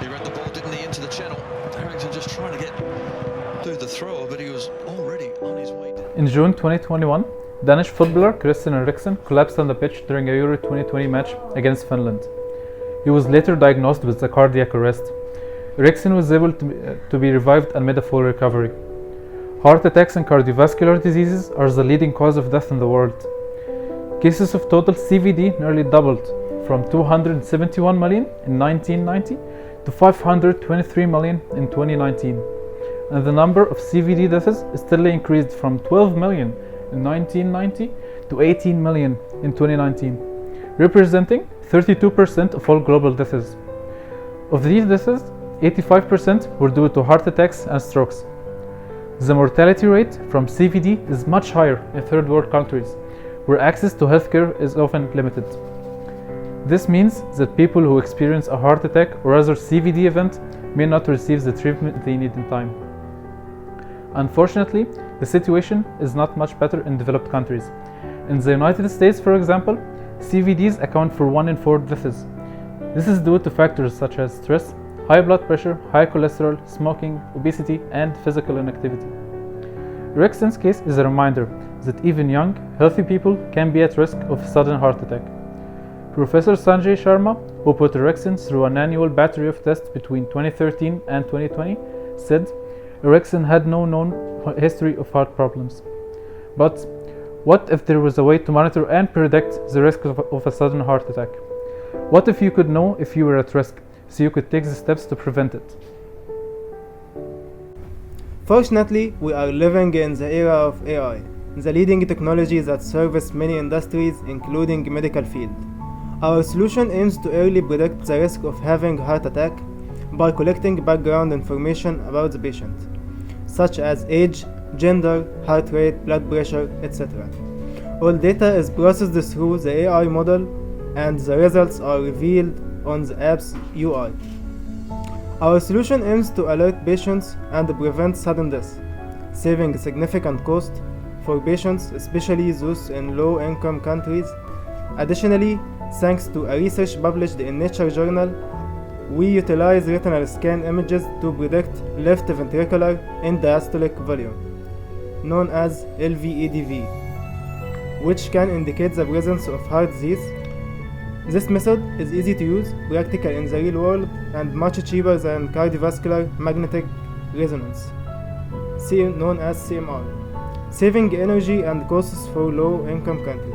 He read the ball, didn't he, into the channel. Harrington just trying to get through the thrower, but he was already on his way down. In June 2021, Danish footballer Christian Eriksen collapsed on the pitch during a Euro 2020 match against Finland. He was later diagnosed with a cardiac arrest. Eriksen was able to be revived and made a full recovery. Heart attacks and cardiovascular diseases are the leading cause of death in the world. Cases of total CVD nearly doubled from 271 million in 1990 to 523 million in 2019. And the number of CVD deaths steadily increased from 12 million in 1990 to 18 million in 2019, representing 32% of all global deaths. Of these deaths, 85% were due to heart attacks and strokes. The mortality rate from CVD is much higher in third world countries, where access to healthcare is often limited. This means that people who experience a heart attack or other CVD event may not receive the treatment they need in time. Unfortunately, the situation is not much better in developed countries. In the United States, for example, CVDs account for 1 in 4 deaths. This is due to factors such as stress, high blood pressure, high cholesterol, smoking, obesity, and physical inactivity. Eriksen's case is a reminder that even young, healthy people can be at risk of sudden heart attack. Professor Sanjay Sharma, who put Eriksen through an annual battery of tests between 2013 and 2020, said Eriksen had no known history of heart problems. But what if there was a way to monitor and predict the risk of a sudden heart attack? What if you could know if you were at risk, so you could take the steps to prevent it? Fortunately, we are living in the era of AI, the leading technology that serves many industries, including medical field. Our solution aims to early predict the risk of having heart attack by collecting background information about the patient, such as age, gender, heart rate, blood pressure, etc. All data is processed through the AI model and the results are revealed on the app's UI. Our solution aims to alert patients and prevent sudden death, saving significant cost for patients, especially those in low-income countries. Additionally, thanks to a research published in Nature journal, we utilize retinal scan images to predict left ventricular end-diastolic volume, known as LVEDV, which can indicate the presence of heart disease. This method is easy to use, practical in the real world, and much cheaper than cardiovascular magnetic resonance, known as CMR, saving energy and costs for low-income countries.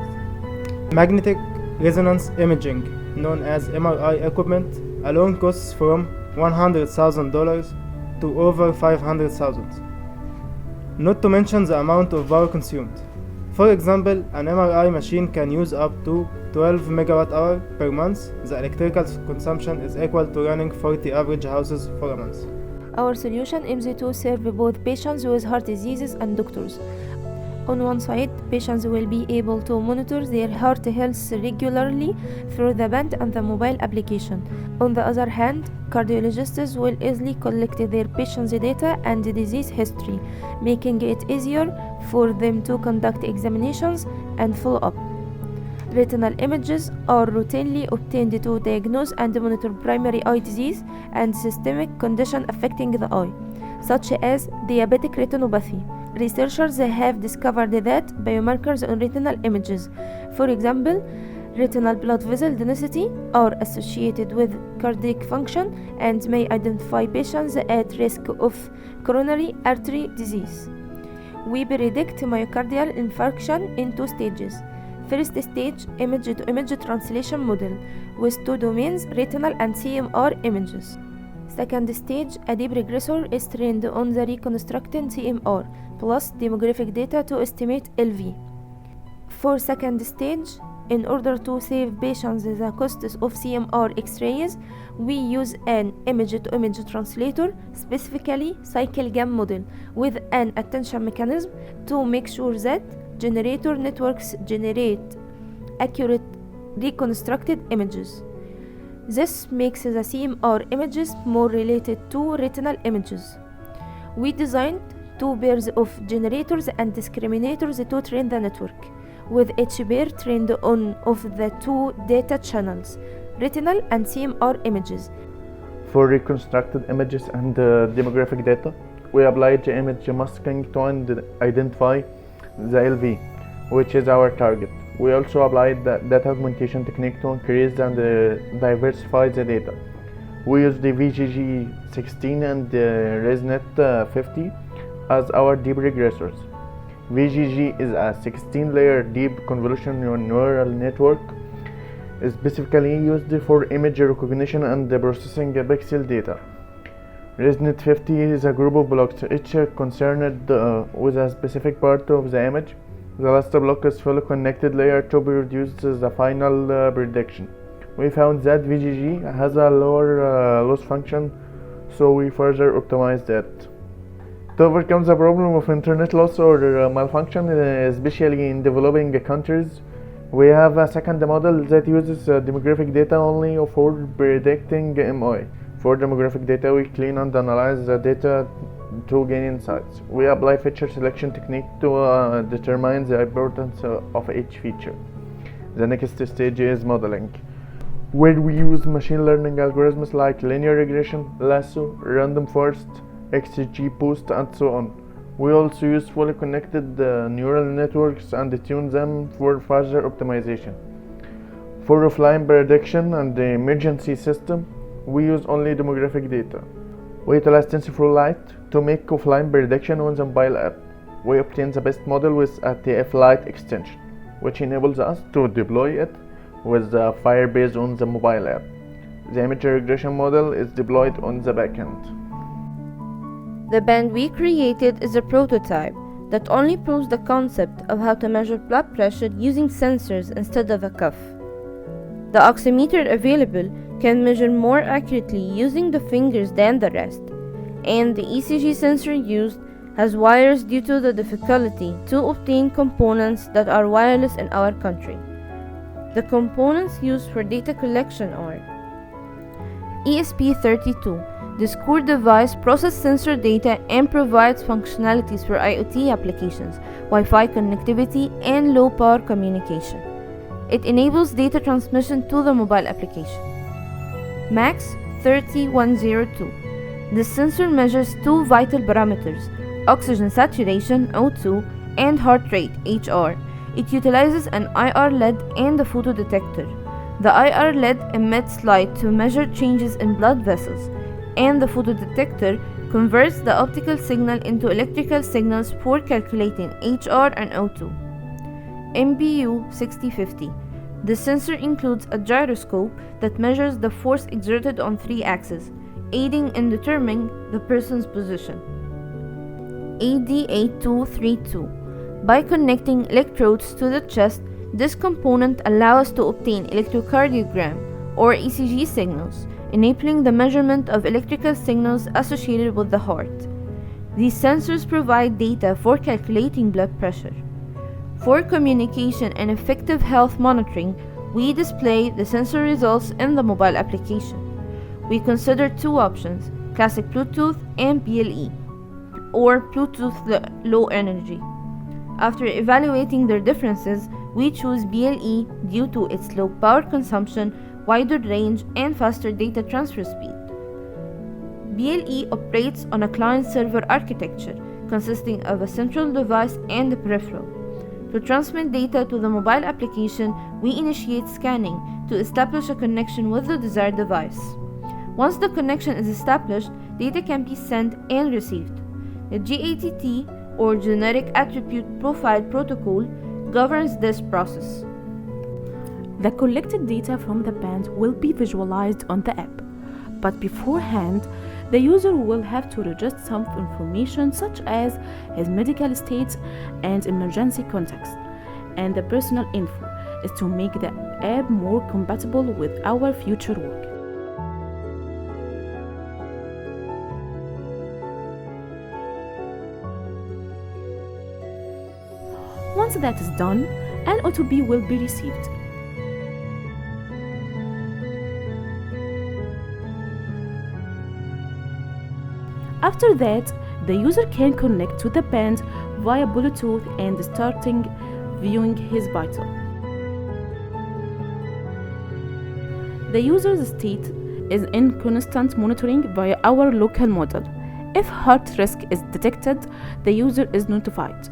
Magnetic resonance imaging, known as MRI equipment, alone costs from $100,000 to over $500,000, not to mention the amount of power consumed. For example, an MRI machine can use up to 12 megawatt-hour per month. The electrical consumption is equal to running 40 average houses for a month. Our solution aims to serve both patients with heart diseases and doctors. On one side, patients will be able to monitor their heart health regularly through the band and the mobile application. On the other hand, cardiologists will easily collect their patients' data and disease history, making it easier for them to conduct examinations and follow up. Retinal images are routinely obtained to diagnose and monitor primary eye disease and systemic conditions affecting the eye, such as diabetic retinopathy. Researchers have discovered that biomarkers on retinal images, for example, retinal blood vessel density, are associated with cardiac function and may identify patients at risk of coronary artery disease. We predict myocardial infarction in 2 stages. First stage, image-to-image translation model with 2 domains, retinal and CMR images. Second stage, a deep regressor is trained on the reconstructed CMR plus demographic data to estimate LV. For second stage, in order to save patients the costs of CMR X-rays, we use an image-to-image translator, specifically cycle-GAM model, with an attention mechanism to make sure that generator networks generate accurate reconstructed images. This makes the CMR images more related to retinal images. We designed 2 pairs of generators and discriminators to train the network, with each pair trained on of the 2 data channels, retinal and CMR images. For reconstructed images and demographic data, we applied the image masking to identify the LV, which is our target. We also applied the data augmentation technique to increase and diversify the data. We used the VGG16 and the ResNet 50 as our deep regressors. VGG is a 16-layer deep convolutional neural network specifically used for image recognition and processing pixel data. ResNet 50 is a group of blocks, each concerned with a specific part of the image. The last block is fully connected layer to produce the final prediction. We found that VGG has a lower loss function, so we further optimized it. To overcome the problem of internet loss or malfunction, especially in developing countries, we have a second model that uses demographic data only for predicting MI. For demographic data, we clean and analyze the data to gain insights. We apply feature selection technique to determine the importance of each feature. The next stage is modeling, where we use machine learning algorithms like linear regression, lasso, random forest, XGBoost, and so on. We also use fully connected neural networks and tune them for further optimization. For offline prediction and the emergency system, we use only demographic data. We utilize TensorFlow Lite to make offline prediction on the mobile app. We obtain the best model with a TF Lite extension, which enables us to deploy it with Firebase on the mobile app. The image regression model is deployed on the backend. The band we created is a prototype that only proves the concept of how to measure blood pressure using sensors instead of a cuff. The oximeter available can measure more accurately using the fingers than the rest, and the ECG sensor used has wires due to the difficulty to obtain components that are wireless in our country. The components used for data collection are ESP32. This core device processes sensor data and provides functionalities for IoT applications, Wi-Fi connectivity, and low-power communication. It enables data transmission to the mobile application. MAX 30102. This sensor measures two vital parameters, oxygen saturation O2 and heart rate HR. It utilizes an IR LED and a photodetector. The IR LED emits light to measure changes in blood vessels, and the photodetector converts the optical signal into electrical signals for calculating HR and O2. MBU 6050. The sensor includes a gyroscope that measures the force exerted on three axes, aiding in determining the person's position. AD8232. By connecting electrodes to the chest, this component allows us to obtain electrocardiogram or ECG signals, enabling the measurement of electrical signals associated with the heart. These sensors provide data for calculating blood pressure. For communication and effective health monitoring, we display the sensor results in the mobile application. We consider two options, classic Bluetooth and BLE, or Bluetooth low energy. After evaluating their differences, we choose BLE due to its low power consumption, wider range, and faster data transfer speed. BLE operates on a client-server architecture consisting of a central device and a peripheral. To transmit data to the mobile application, we initiate scanning to establish a connection with the desired device. Once the connection is established, data can be sent and received. The GATT, or Generic Attribute Profile Protocol, governs this process. The collected data from the band will be visualized on the app, but beforehand, the user will have to register some information such as his medical states and emergency contacts, and the personal info is to make the app more compatible with our future work. Once that is done, an OTP will be received. After that, the user can connect to the band via Bluetooth and starting viewing his vital. The user's state is in constant monitoring via our local model. If heart risk is detected, the user is notified.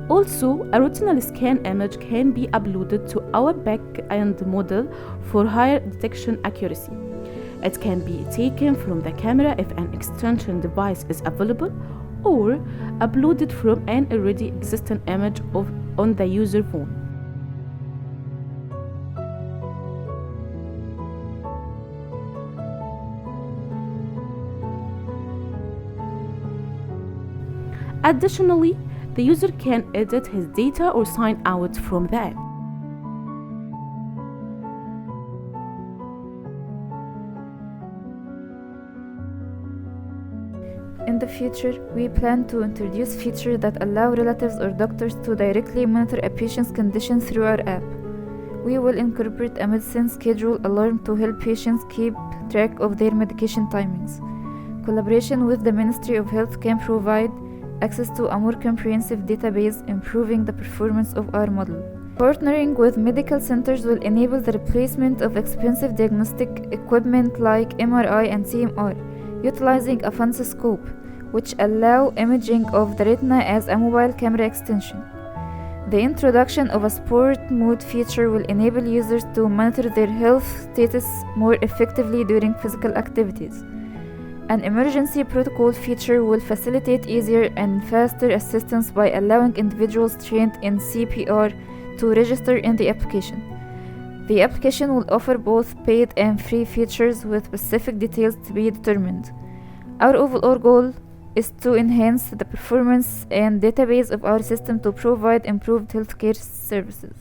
Also, a retinal scan image can be uploaded to our back-end model for higher detection accuracy. It can be taken from the camera if an extension device is available, or uploaded from an already existing image on the user phone. Additionally, the user can edit his data or sign out from the app. In the future, we plan to introduce features that allow relatives or doctors to directly monitor a patient's condition through our app. We will incorporate a medicine schedule alarm to help patients keep track of their medication timings. Collaboration with the Ministry of Health can provide access to a more comprehensive database, improving the performance of our model. Partnering with medical centers will enable the replacement of expensive diagnostic equipment like MRI and CMR, utilizing a fundoscope, which allow imaging of the retina as a mobile camera extension. The introduction of a sport mode feature will enable users to monitor their health status more effectively during physical activities. An emergency protocol feature will facilitate easier and faster assistance by allowing individuals trained in CPR to register in the application. The application will offer both paid and free features with specific details to be determined. Our overall goal is to enhance the performance and database of our system to provide improved healthcare services.